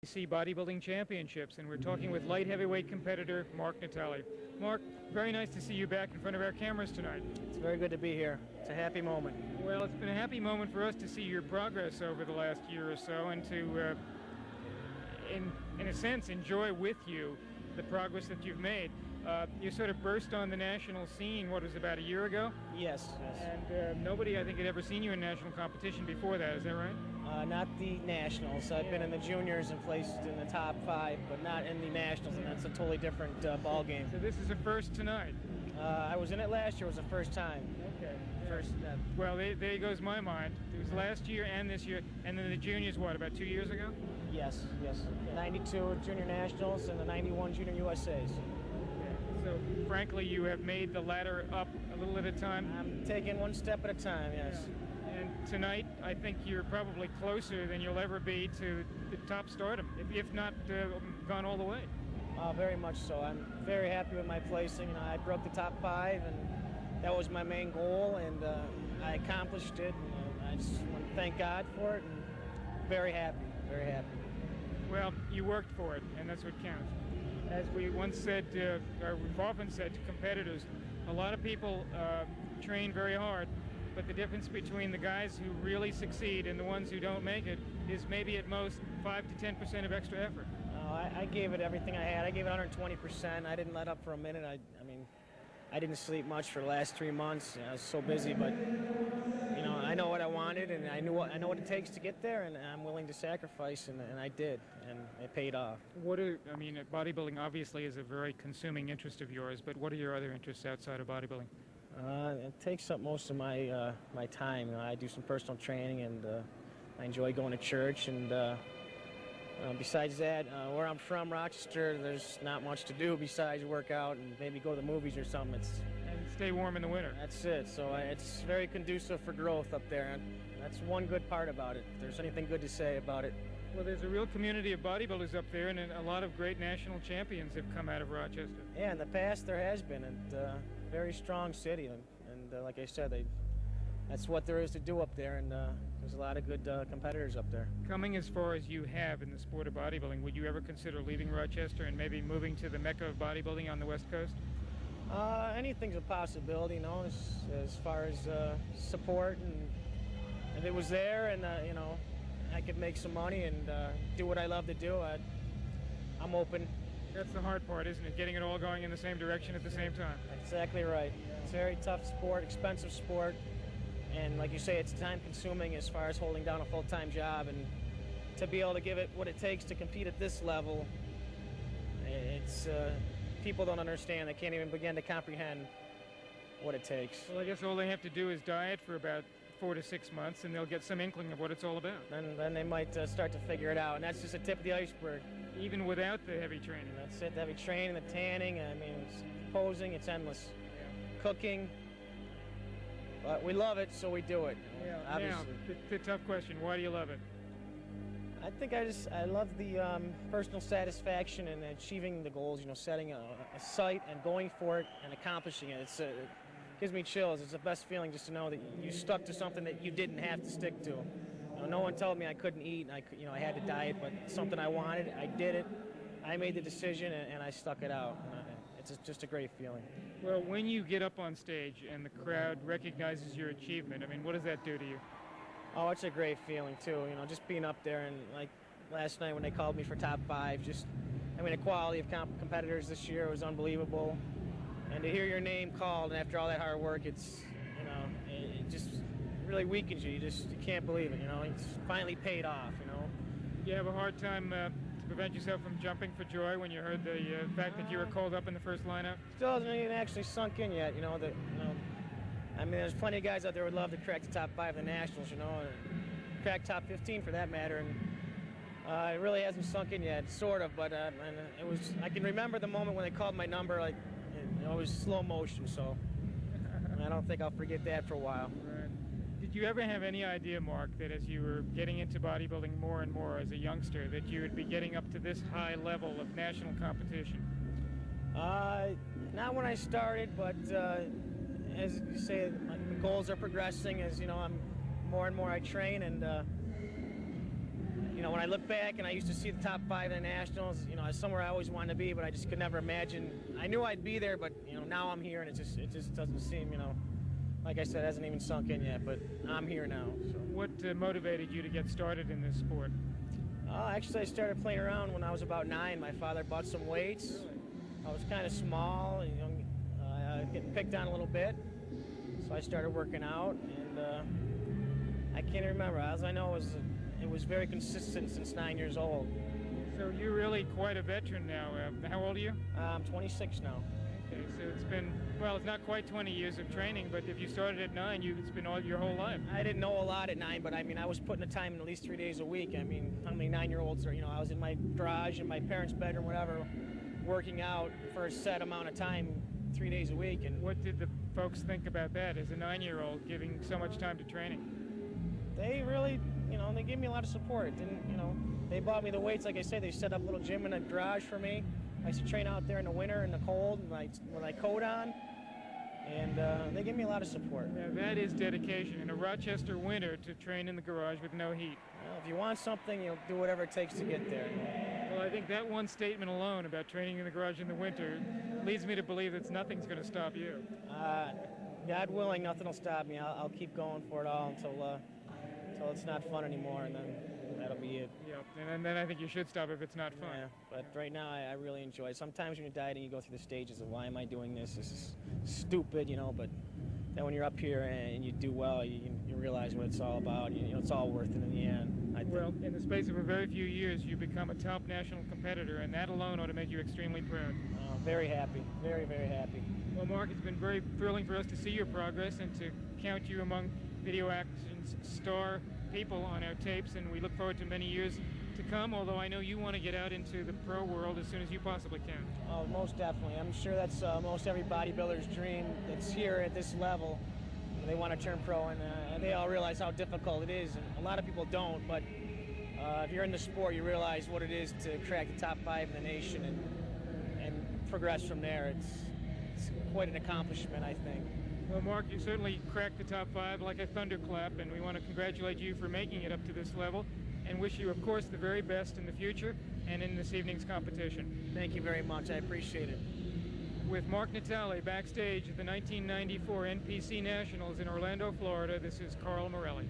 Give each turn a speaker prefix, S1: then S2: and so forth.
S1: NPC Bodybuilding Championships, and we're talking with light heavyweight competitor Mark Natalie. Mark, very nice to see you back in front of our cameras tonight.
S2: It's very good to be here. It's a happy moment.
S1: Well, it's been a happy moment for us to see your progress over the last year or so, and to, in a sense, enjoy with you the progress that you've made. You sort of burst on the national scene, what was about a year ago?
S2: Yes.
S1: And nobody, I think, had ever seen you in national competition before that, is that right?
S2: Not the nationals. I've been in the juniors and placed in the top 5, but not in the nationals, and that's a totally different ball game.
S1: So this is a first tonight.
S2: I was in it last year. It was the first time.
S1: Okay.
S2: First.
S1: Well, there goes my mind. It was last year and this year, and then the juniors, what, about 2 years ago?
S2: Yes. 92 junior nationals and the 91 junior USAs.
S1: So, frankly, you have made the ladder up a little at a time?
S2: I'm taking one step at a time, yes.
S1: Yeah. And tonight, I think you're probably closer than you'll ever be to the top stardom, if not gone all the way.
S2: Very much so. I'm very happy with my placing. I broke the top 5, and that was my main goal, and I accomplished it. And I just want to thank God for it, and very happy.
S1: Well, you worked for it, and that's what counts. As we once said, or we've often said to competitors, a lot of people train very hard, but the difference between the guys who really succeed and the ones who don't make it is maybe at most 5 to 10% of extra effort.
S2: I gave it everything I had. I gave it 120%. I didn't let up for a minute. I mean, I didn't sleep much for the last 3 months. I was so busy, but I know what I wanted, and I know what it takes to get there, and I'm willing to sacrifice, and I did, and it paid off.
S1: Bodybuilding obviously is a very consuming interest of yours, but what are your other interests outside of bodybuilding?
S2: It takes up most of my my time. I do some personal training, and I enjoy going to church. And besides that, where I'm from, Rochester, there's not much to do besides work out and maybe go to the movies or something.
S1: And stay warm in the winter.
S2: That's it. So it's very conducive for growth up there, and that's one good part about it. If there's anything good to say about it.
S1: Well, there's a real community of bodybuilders up there, and a lot of great national champions have come out of Rochester.
S2: Yeah, in the past there has been, and very strong city, and like I said, that's what there is to do up there, and there's a lot of good competitors up there.
S1: Coming as far as you have in the sport of bodybuilding, would you ever consider leaving Rochester and maybe moving to the mecca of bodybuilding on the West Coast?
S2: Anything's a possibility, as far as support, and if it was there, and I could make some money and do what I love to do, I'm open.
S1: That's the hard part, isn't it? Getting it all going in the same direction at the same time.
S2: Exactly right. It's a very tough sport, expensive sport, and like you say, it's time-consuming as far as holding down a full-time job, and to be able to give it what it takes to compete at this level, it's people don't understand. They can't even begin to comprehend what it takes.
S1: Well, I guess all they have to do is diet for about 4 to 6 months, and they'll get some inkling of what it's all about.
S2: Then they might start to figure it out, and that's just the tip of the iceberg.
S1: Even without the heavy training.
S2: That's it, the heavy training, the tanning, I mean, it's posing, it's endless.
S1: Yeah.
S2: Cooking, but we love it, so we do it.
S1: Yeah.
S2: Obviously.
S1: Now, the tough question, why do you love it?
S2: I think I love the personal satisfaction and achieving the goals, setting a sight and going for it and accomplishing it. It gives me chills. It's the best feeling just to know that you stuck to something that you didn't have to stick to. No one told me I couldn't eat, and I had to diet, but something I wanted, I did it. I made the decision, and I stuck it out. It's just a great feeling.
S1: Well, when you get up on stage and the crowd recognizes your achievement, what does that do to you?
S2: Oh, it's a great feeling, too, just being up there, and like last night when they called me for top 5, the quality of competitors this year was unbelievable, and to hear your name called, and after all that hard work, it just really weakens you. You can't believe it, it's finally paid off,
S1: You have a hard time to prevent yourself from jumping for joy when you heard the fact that you were called up in the first lineup?
S2: Still hasn't even actually sunk in yet, there's plenty of guys out there who would love to crack the top 5 of the Nationals, or crack top 15 for that matter, and it really hasn't sunk in yet, sort of, but I can remember the moment when they called my number, it was slow motion, so I don't think I'll forget that for a while.
S1: Right. Did you ever have any idea, Mark, that as you were getting into bodybuilding more and more as a youngster, that you would be getting up to this high level of national competition?
S2: Not when I started, but as you say, my goals are progressing as I'm more and more I train, and you know, when I look back and I used to see the top 5 in the nationals, you know, it's somewhere I always wanted to be, but I just could never imagine. I knew I'd be there, but you know, now I'm here, and it just doesn't seem, you know, like I said, it hasn't even sunk in yet. But I'm here now. So.
S1: What motivated you to get started in this sport?
S2: Actually, I started playing around when I was about 9. My father bought some weights. I was kind of small, you know, getting picked on a little bit, so I started working out, and I can't remember. As I know, it was very consistent since 9 years old.
S1: So you're really quite a veteran now. How old are you?
S2: I'm 26 now.
S1: Okay, so it's been, well, it's not quite 20 years of training, but if you started at 9, it's been all your whole life.
S2: I didn't know a lot at 9, but I mean, I was putting the time in at least 3 days a week. I mean, how many 9-year-olds are, you know, I was in my garage, in my parents' bedroom, whatever, working out for a set amount of time, 3 days a week. And
S1: what did the folks think about that as a 9-year-old giving so much time to training?
S2: They really, you know, they gave me a lot of support. Didn't, you know, they bought me the weights. Like I said, they set up a little gym in the garage for me. I used to train out there in the winter in the cold with my coat on, and they gave me a lot of support.
S1: Yeah, that is dedication in a Rochester winter to train in the garage with no heat.
S2: Well, if you want something, you'll do whatever it takes to get there.
S1: Well, I think that one statement alone about training in the garage in the winter leads me to believe that nothing's going to stop you.
S2: God willing, nothing will stop me. I'll keep going for it all until it's not fun anymore, and then that'll be it.
S1: Yeah, and then I think you should stop if it's not fun.
S2: Yeah, but right now I really enjoy it. Sometimes when you're dieting, you go through the stages of why am I doing this? This is stupid, you know, but then when you're up here and you do well, you realize what it's all about. You know, it's all worth it in the end, I think.
S1: Well, in the space of a very few years, you become a top national competitor, and that alone ought to make you extremely proud.
S2: Very happy, very, very happy.
S1: Well, Mark, it's been very thrilling for us to see your progress and to count you among Video Action's star people on our tapes, and we look forward to many years to come, although I know you want to get out into the pro world as soon as you possibly can.
S2: Oh, most definitely. I'm sure that's most every bodybuilder's dream that's here at this level. They want to turn pro, and they all realize how difficult it is, and a lot of people don't, but if you're in the sport, you realize what it is to crack the top 5 in the nation and progress from there. It's quite an accomplishment, I think.
S1: Well, Mark, you certainly cracked the top 5 like a thunderclap, and we want to congratulate you for making it up to this level and wish you, of course, the very best in the future and in this evening's competition.
S2: Thank you very much. I appreciate it.
S1: With Mark Natalie backstage at the 1994 NPC Nationals in Orlando, Florida, this is Carl Morelli.